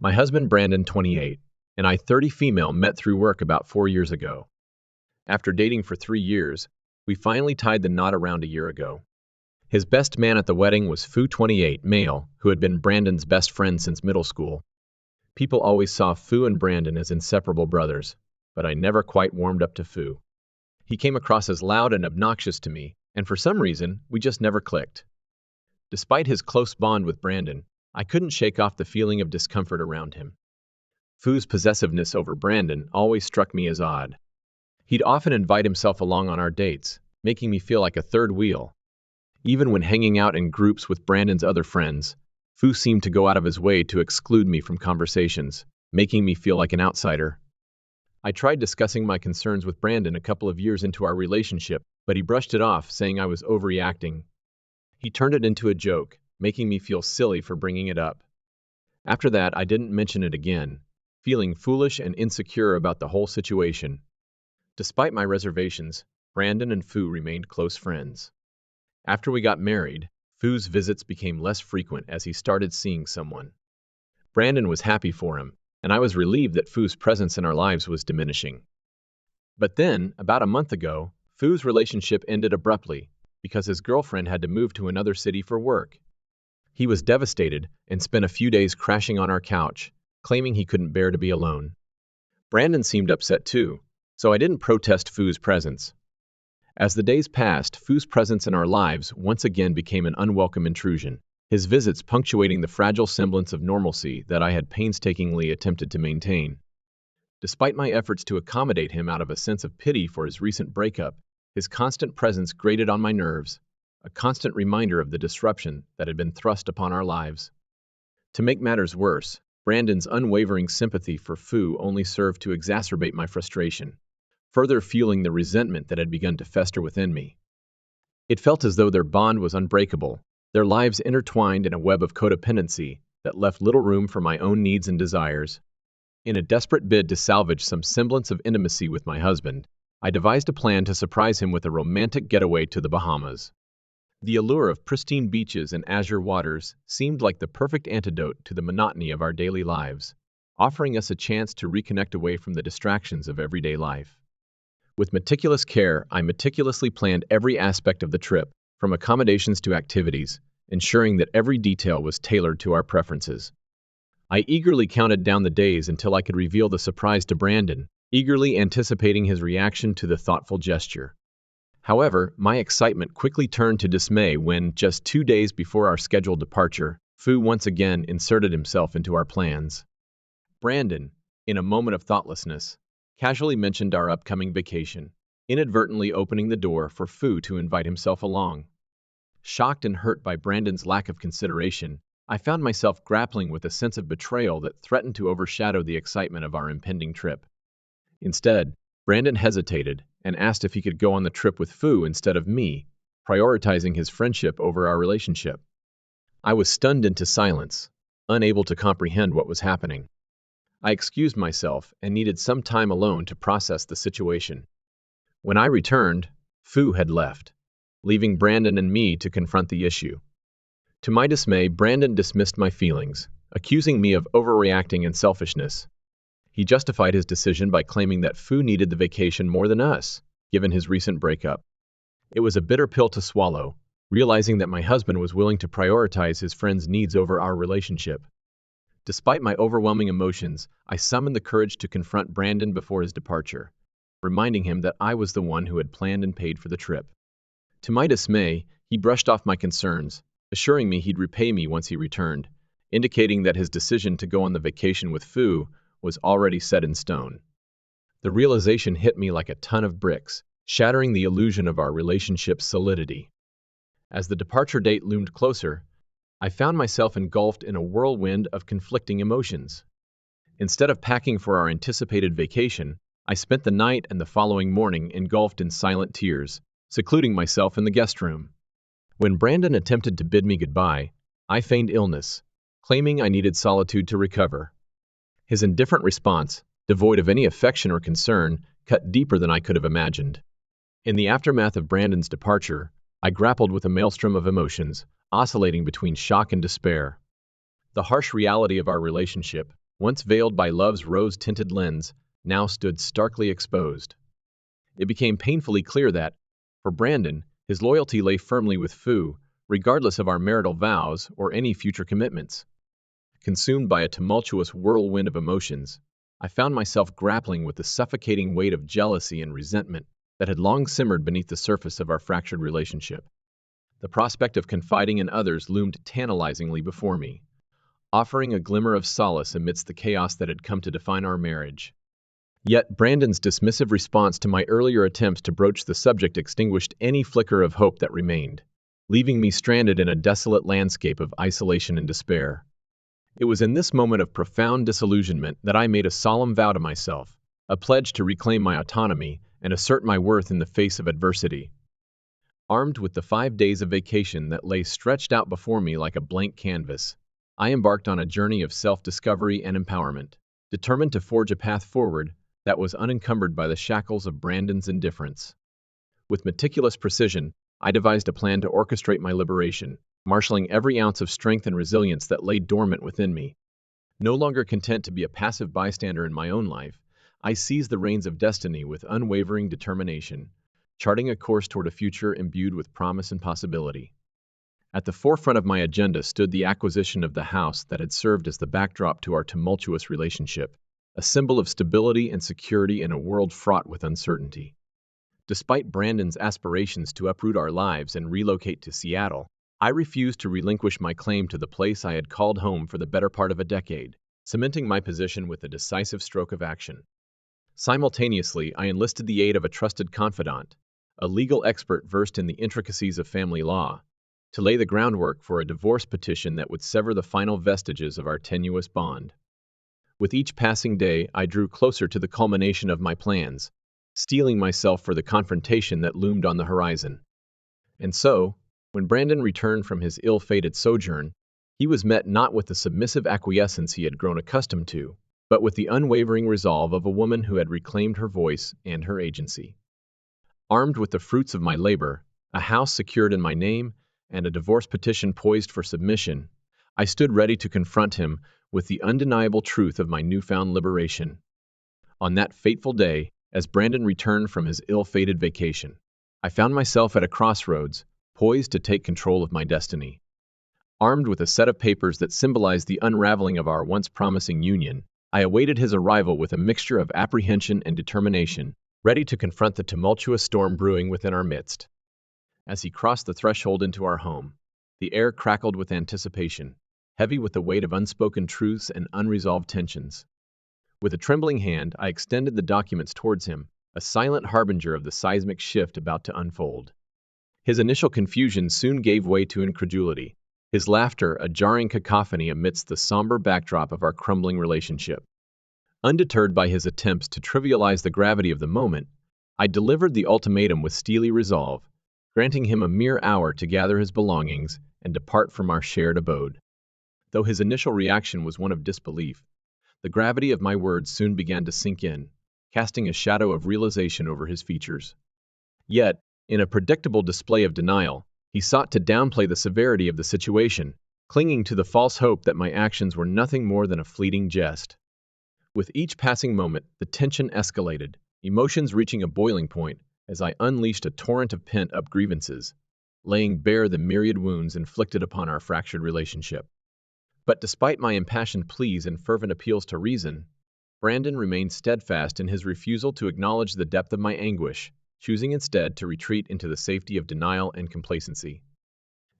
My husband Brandon, 28, and I, 30 female, met through work about 4 years ago. After dating for 3 years, we finally tied the knot around a year ago. His best man at the wedding was Fu, 28, male, who had been Brandon's best friend since middle school. People always saw Fu and Brandon as inseparable brothers, but I never quite warmed up to Fu. He came across as loud and obnoxious to me, and for some reason, we just never clicked. Despite his close bond with Brandon, I couldn't shake off the feeling of discomfort around him. Fu's possessiveness over Brandon always struck me as odd. He'd often invite himself along on our dates, making me feel like a third wheel. Even when hanging out in groups with Brandon's other friends, Fu seemed to go out of his way to exclude me from conversations, making me feel like an outsider. I tried discussing my concerns with Brandon a couple of years into our relationship, but he brushed it off, saying I was overreacting. He turned it into a joke, making me feel silly for bringing it up. After that, I didn't mention it again, feeling foolish and insecure about the whole situation. Despite my reservations, Brandon and Fu remained close friends. After we got married, Fu's visits became less frequent as he started seeing someone. Brandon was happy for him, and I was relieved that Fu's presence in our lives was diminishing. But then, about a month ago, Fu's relationship ended abruptly because his girlfriend had to move to another city for work. He was devastated and spent a few days crashing on our couch, claiming he couldn't bear to be alone. Brandon seemed upset too, so I didn't protest Fu's presence. As the days passed, Fu's presence in our lives once again became an unwelcome intrusion, his visits punctuating the fragile semblance of normalcy that I had painstakingly attempted to maintain. Despite my efforts to accommodate him out of a sense of pity for his recent breakup, his constant presence grated on my nerves, a constant reminder of the disruption that had been thrust upon our lives. To make matters worse, Brandon's unwavering sympathy for Fu only served to exacerbate my frustration, further fueling the resentment that had begun to fester within me. It felt as though their bond was unbreakable, their lives intertwined in a web of codependency that left little room for my own needs and desires. In a desperate bid to salvage some semblance of intimacy with my husband, I devised a plan to surprise him with a romantic getaway to the Bahamas. The allure of pristine beaches and azure waters seemed like the perfect antidote to the monotony of our daily lives, offering us a chance to reconnect away from the distractions of everyday life. With meticulous care, I meticulously planned every aspect of the trip, from accommodations to activities, ensuring that every detail was tailored to our preferences. I eagerly counted down the days until I could reveal the surprise to Brandon, eagerly anticipating his reaction to the thoughtful gesture. However, my excitement quickly turned to dismay when, just 2 days before our scheduled departure, Fu once again inserted himself into our plans. Brandon, in a moment of thoughtlessness, casually mentioned our upcoming vacation, inadvertently opening the door for Fu to invite himself along. Shocked and hurt by Brandon's lack of consideration, I found myself grappling with a sense of betrayal that threatened to overshadow the excitement of our impending trip. Instead, Brandon hesitated and asked if he could go on the trip with Fu instead of me, prioritizing his friendship over our relationship. I was stunned into silence, unable to comprehend what was happening. I excused myself and needed some time alone to process the situation. When I returned, Fu had left, leaving Brandon and me to confront the issue. To my dismay, Brandon dismissed my feelings, accusing me of overreacting and selfishness. He justified his decision by claiming that Fu needed the vacation more than us, given his recent breakup. It was a bitter pill to swallow, realizing that my husband was willing to prioritize his friend's needs over our relationship. Despite my overwhelming emotions, I summoned the courage to confront Brandon before his departure, reminding him that I was the one who had planned and paid for the trip. To my dismay, he brushed off my concerns, assuring me he'd repay me once he returned, indicating that his decision to go on the vacation with Fu was already set in stone. The realization hit me like a ton of bricks, shattering the illusion of our relationship's solidity. As the departure date loomed closer, I found myself engulfed in a whirlwind of conflicting emotions. Instead of packing for our anticipated vacation, I spent the night and the following morning engulfed in silent tears, secluding myself in the guest room. When Brandon attempted to bid me goodbye, I feigned illness, claiming I needed solitude to recover. His indifferent response, devoid of any affection or concern, cut deeper than I could have imagined. In the aftermath of Brandon's departure, I grappled with a maelstrom of emotions, oscillating between shock and despair. The harsh reality of our relationship, once veiled by love's rose-tinted lens, now stood starkly exposed. It became painfully clear that, for Brandon, his loyalty lay firmly with Fu, regardless of our marital vows or any future commitments. Consumed by a tumultuous whirlwind of emotions, I found myself grappling with the suffocating weight of jealousy and resentment that had long simmered beneath the surface of our fractured relationship. The prospect of confiding in others loomed tantalizingly before me, offering a glimmer of solace amidst the chaos that had come to define our marriage. Yet Brandon's dismissive response to my earlier attempts to broach the subject extinguished any flicker of hope that remained, leaving me stranded in a desolate landscape of isolation and despair. It was in this moment of profound disillusionment that I made a solemn vow to myself, a pledge to reclaim my autonomy and assert my worth in the face of adversity. Armed with the 5 days of vacation that lay stretched out before me like a blank canvas, I embarked on a journey of self-discovery and empowerment, determined to forge a path forward that was unencumbered by the shackles of Brandon's indifference. With meticulous precision, I devised a plan to orchestrate my liberation, marshaling every ounce of strength and resilience that lay dormant within me. No longer content to be a passive bystander in my own life, I seized the reins of destiny with unwavering determination, charting a course toward a future imbued with promise and possibility. At the forefront of my agenda stood the acquisition of the house that had served as the backdrop to our tumultuous relationship, a symbol of stability and security in a world fraught with uncertainty. Despite Brandon's aspirations to uproot our lives and relocate to Seattle, I refused to relinquish my claim to the place I had called home for the better part of a decade, cementing my position with a decisive stroke of action. Simultaneously, I enlisted the aid of a trusted confidant, a legal expert versed in the intricacies of family law, to lay the groundwork for a divorce petition that would sever the final vestiges of our tenuous bond. With each passing day, I drew closer to the culmination of my plans, steeling myself for the confrontation that loomed on the horizon. And so, when Brandon returned from his ill-fated sojourn, he was met not with the submissive acquiescence he had grown accustomed to, but with the unwavering resolve of a woman who had reclaimed her voice and her agency. Armed with the fruits of my labor, a house secured in my name, and a divorce petition poised for submission, I stood ready to confront him with the undeniable truth of my newfound liberation. On that fateful day, as Brandon returned from his ill-fated vacation, I found myself at a crossroads, poised to take control of my destiny. Armed with a set of papers that symbolized the unraveling of our once promising union, I awaited his arrival with a mixture of apprehension and determination, ready to confront the tumultuous storm brewing within our midst. As he crossed the threshold into our home, the air crackled with anticipation, heavy with the weight of unspoken truths and unresolved tensions. With a trembling hand, I extended the documents towards him, a silent harbinger of the seismic shift about to unfold. His initial confusion soon gave way to incredulity, his laughter a jarring cacophony amidst the somber backdrop of our crumbling relationship. Undeterred by his attempts to trivialize the gravity of the moment, I delivered the ultimatum with steely resolve, granting him a mere hour to gather his belongings and depart from our shared abode. Though his initial reaction was one of disbelief, the gravity of my words soon began to sink in, casting a shadow of realization over his features. Yet, in a predictable display of denial, he sought to downplay the severity of the situation, clinging to the false hope that my actions were nothing more than a fleeting jest. With each passing moment, the tension escalated, emotions reaching a boiling point as I unleashed a torrent of pent-up grievances, laying bare the myriad wounds inflicted upon our fractured relationship. But despite my impassioned pleas and fervent appeals to reason, Brandon remained steadfast in his refusal to acknowledge the depth of my anguish, choosing instead to retreat into the safety of denial and complacency.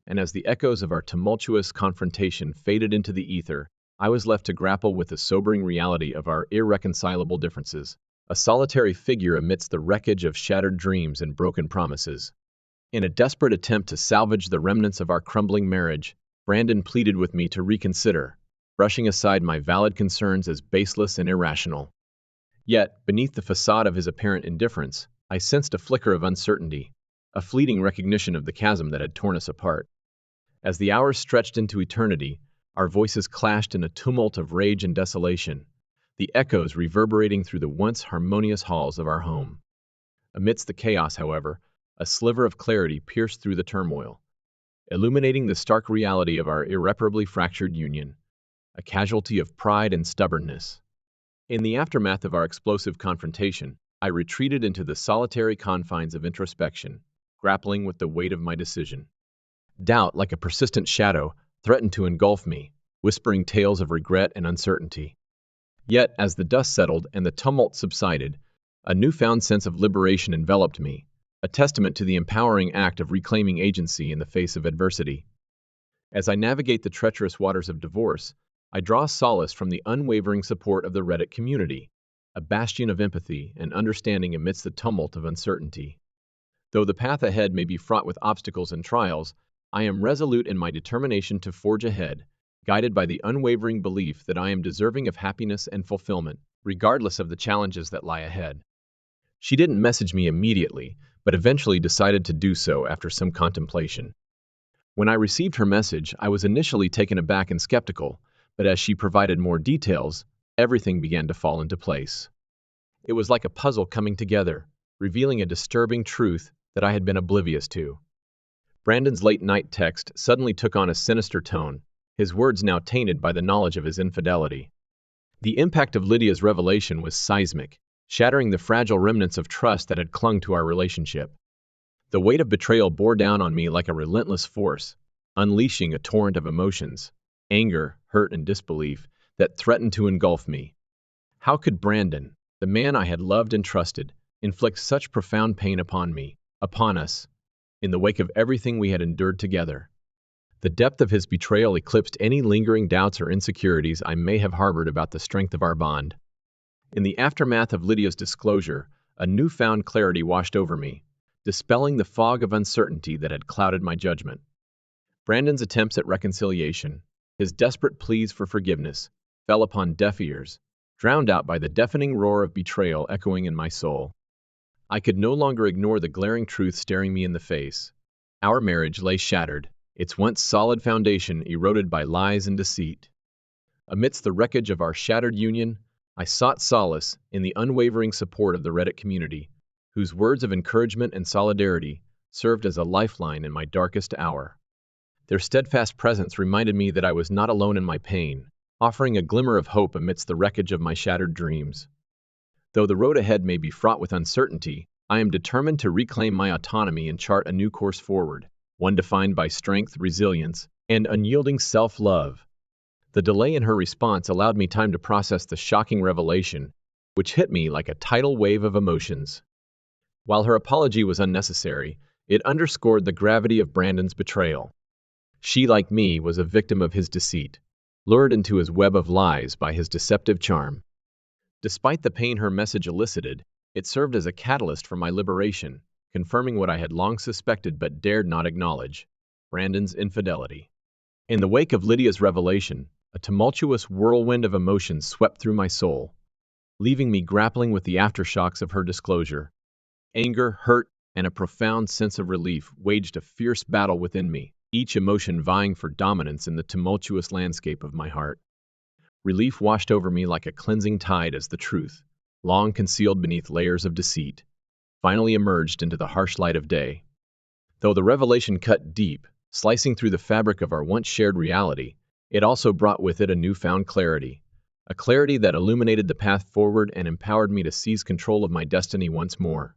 And as the echoes of our tumultuous confrontation faded into the ether, I was left to grapple with the sobering reality of our irreconcilable differences, a solitary figure amidst the wreckage of shattered dreams and broken promises. In a desperate attempt to salvage the remnants of our crumbling marriage, Brandon pleaded with me to reconsider, brushing aside my valid concerns as baseless and irrational. Yet, beneath the facade of his apparent indifference, I sensed a flicker of uncertainty, a fleeting recognition of the chasm that had torn us apart. As the hours stretched into eternity, our voices clashed in a tumult of rage and desolation, the echoes reverberating through the once harmonious halls of our home. Amidst the chaos, however, a sliver of clarity pierced through the turmoil, illuminating the stark reality of our irreparably fractured union. a casualty of pride and stubbornness. In the aftermath of our explosive confrontation, I retreated into the solitary confines of introspection, grappling with the weight of my decision. Doubt, like a persistent shadow, threatened to engulf me, whispering tales of regret and uncertainty. Yet, as the dust settled and the tumult subsided, a newfound sense of liberation enveloped me, a testament to the empowering act of reclaiming agency in the face of adversity. As I navigate the treacherous waters of divorce, I draw solace from the unwavering support of the Reddit community, a bastion of empathy and understanding amidst the tumult of uncertainty. Though the path ahead may be fraught with obstacles and trials, I am resolute in my determination to forge ahead, guided by the unwavering belief that I am deserving of happiness and fulfillment, regardless of the challenges that lie ahead. She didn't message me immediately, but eventually decided to do so after some contemplation. When I received her message, I was initially taken aback and skeptical, but as she provided more details, everything began to fall into place. It was like a puzzle coming together, revealing a disturbing truth that I had been oblivious to. Brandon's late-night text suddenly took on a sinister tone, his words now tainted by the knowledge of his infidelity. The impact of Lydia's revelation was seismic, shattering the fragile remnants of trust that had clung to our relationship. The weight of betrayal bore down on me like a relentless force, unleashing a torrent of emotions, anger, hurt, and disbelief that threatened to engulf me. How could Brandon, the man I had loved and trusted, inflict such profound pain upon me, upon us, in the wake of everything we had endured together? The depth of his betrayal eclipsed any lingering doubts or insecurities I may have harbored about the strength of our bond. In the aftermath of Lydia's disclosure, a newfound clarity washed over me, dispelling the fog of uncertainty that had clouded my judgment. Brandon's attempts at reconciliation, his desperate pleas for forgiveness, fell upon deaf ears, drowned out by the deafening roar of betrayal echoing in my soul. I could no longer ignore the glaring truth staring me in the face. Our marriage lay shattered, its once solid foundation eroded by lies and deceit. Amidst the wreckage of our shattered union, I sought solace in the unwavering support of the Reddit community, whose words of encouragement and solidarity served as a lifeline in my darkest hour. Their steadfast presence reminded me that I was not alone in my pain, offering a glimmer of hope amidst the wreckage of my shattered dreams. Though the road ahead may be fraught with uncertainty, I am determined to reclaim my autonomy and chart a new course forward, one defined by strength, resilience, and unyielding self-love. The delay in her response allowed me time to process the shocking revelation, which hit me like a tidal wave of emotions. While her apology was unnecessary, it underscored the gravity of Brandon's betrayal. She, like me, was a victim of his deceit, lured into his web of lies by his deceptive charm. Despite the pain her message elicited, it served as a catalyst for my liberation, confirming what I had long suspected but dared not acknowledge: Brandon's infidelity. In the wake of Lydia's revelation, a tumultuous whirlwind of emotions swept through my soul, leaving me grappling with the aftershocks of her disclosure. Anger, hurt, and a profound sense of relief waged a fierce battle within me, each emotion vying for dominance in the tumultuous landscape of my heart. Relief washed over me like a cleansing tide as the truth, long concealed beneath layers of deceit, finally emerged into the harsh light of day. Though the revelation cut deep, slicing through the fabric of our once shared reality, it also brought with it a newfound clarity, a clarity that illuminated the path forward and empowered me to seize control of my destiny once more.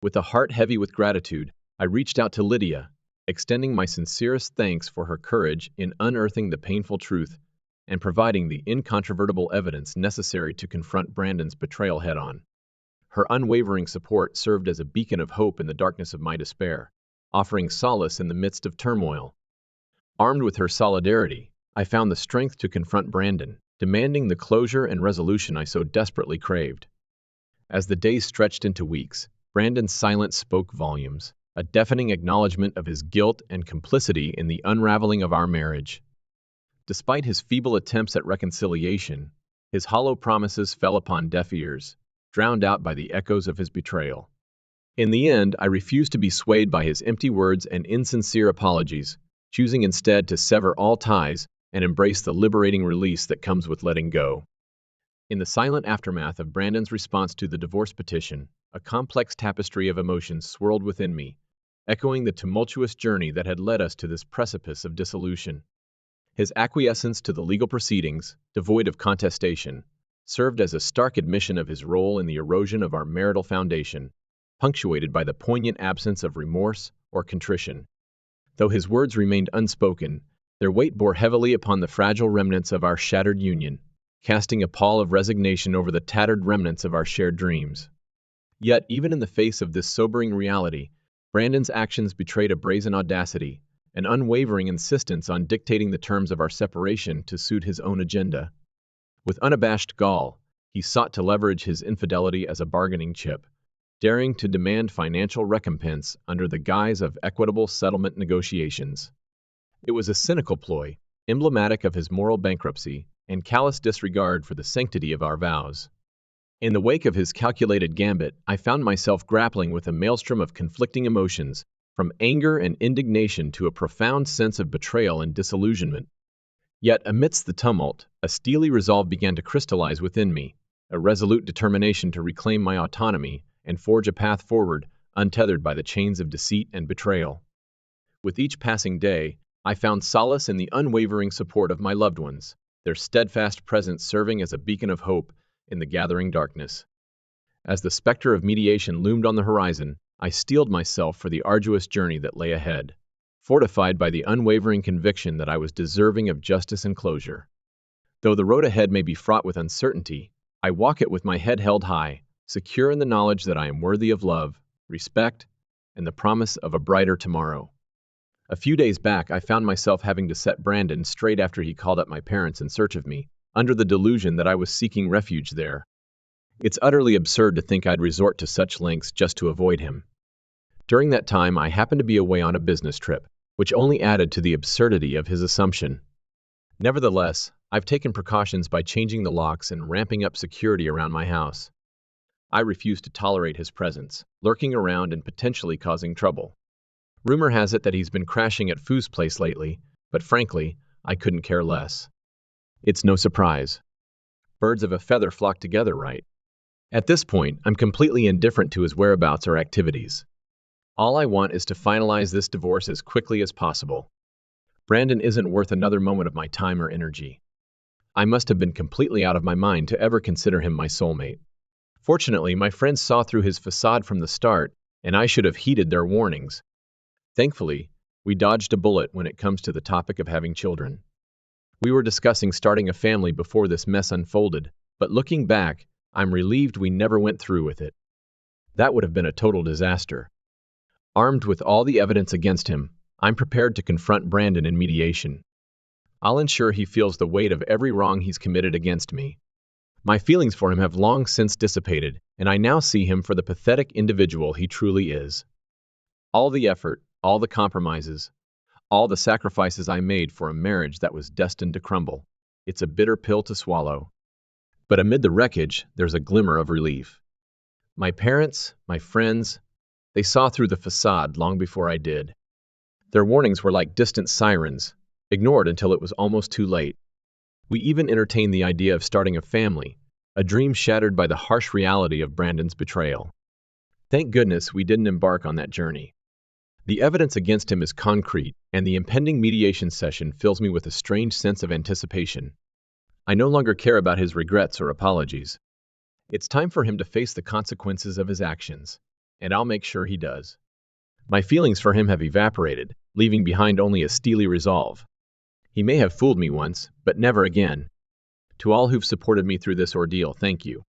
With a heart heavy with gratitude, I reached out to Lydia, extending my sincerest thanks for her courage in unearthing the painful truth and providing the incontrovertible evidence necessary to confront Brandon's betrayal head-on. Her unwavering support served as a beacon of hope in the darkness of my despair, offering solace in the midst of turmoil. Armed with her solidarity, I found the strength to confront Brandon, demanding the closure and resolution I so desperately craved. As the days stretched into weeks, Brandon's silence spoke volumes, a deafening acknowledgement of his guilt and complicity in the unraveling of our marriage. Despite his feeble attempts at reconciliation, his hollow promises fell upon deaf ears, drowned out by the echoes of his betrayal. In the end, I refused to be swayed by his empty words and insincere apologies, choosing instead to sever all ties and embrace the liberating release that comes with letting go. In the silent aftermath of Brandon's response to the divorce petition, a complex tapestry of emotions swirled within me, echoing the tumultuous journey that had led us to this precipice of dissolution. His acquiescence to the legal proceedings, devoid of contestation, served as a stark admission of his role in the erosion of our marital foundation, punctuated by the poignant absence of remorse or contrition. Though his words remained unspoken, their weight bore heavily upon the fragile remnants of our shattered union, casting a pall of resignation over the tattered remnants of our shared dreams. Yet, even in the face of this sobering reality, Brandon's actions betrayed a brazen audacity, an unwavering insistence on dictating the terms of our separation to suit his own agenda. With unabashed gall, he sought to leverage his infidelity as a bargaining chip, daring to demand financial recompense under the guise of equitable settlement negotiations. It was a cynical ploy, emblematic of his moral bankruptcy and callous disregard for the sanctity of our vows. In the wake of his calculated gambit, I found myself grappling with a maelstrom of conflicting emotions, from anger and indignation to a profound sense of betrayal and disillusionment. Yet, amidst the tumult, a steely resolve began to crystallize within me, a resolute determination to reclaim my autonomy and forge a path forward, untethered by the chains of deceit and betrayal. With each passing day, I found solace in the unwavering support of my loved ones, their steadfast presence serving as a beacon of hope in the gathering darkness. As the specter of mediation loomed on the horizon, I steeled myself for the arduous journey that lay ahead, fortified by the unwavering conviction that I was deserving of justice and closure. Though the road ahead may be fraught with uncertainty, I walk it with my head held high, secure in the knowledge that I am worthy of love, respect, and the promise of a brighter tomorrow. A few days back, I found myself having to set Brandon straight after he called up my parents in search of me, under the delusion that I was seeking refuge there. It's utterly absurd to think I'd resort to such lengths just to avoid him. During that time, I happened to be away on a business trip, which only added to the absurdity of his assumption. Nevertheless, I've taken precautions by changing the locks and ramping up security around my house. I refuse to tolerate his presence, lurking around and potentially causing trouble. Rumor has it that he's been crashing at Foo's place lately, but frankly, I couldn't care less. It's no surprise. Birds of a feather flock together, right? At this point, I'm completely indifferent to his whereabouts or activities. All I want is to finalize this divorce as quickly as possible. Brandon isn't worth another moment of my time or energy. I must have been completely out of my mind to ever consider him my soulmate. Fortunately, my friends saw through his facade from the start, and I should have heeded their warnings. Thankfully, we dodged a bullet when it comes to the topic of having children. We were discussing starting a family before this mess unfolded, but looking back, I'm relieved we never went through with it. That would have been a total disaster. Armed with all the evidence against him, I'm prepared to confront Brandon in mediation. I'll ensure he feels the weight of every wrong he's committed against me. My feelings for him have long since dissipated, and I now see him for the pathetic individual he truly is. All the effort, all the compromises, all the sacrifices I made for a marriage that was destined to crumble. It's a bitter pill to swallow. But amid the wreckage, there's a glimmer of relief. My parents, my friends, they saw through the facade long before I did. Their warnings were like distant sirens, ignored until it was almost too late. We even entertained the idea of starting a family, a dream shattered by the harsh reality of Brandon's betrayal. Thank goodness we didn't embark on that journey. The evidence against him is concrete, and the impending mediation session fills me with a strange sense of anticipation. I no longer care about his regrets or apologies. It's time for him to face the consequences of his actions, and I'll make sure he does. My feelings for him have evaporated, leaving behind only a steely resolve. He may have fooled me once, but never again. To all who've supported me through this ordeal, thank you.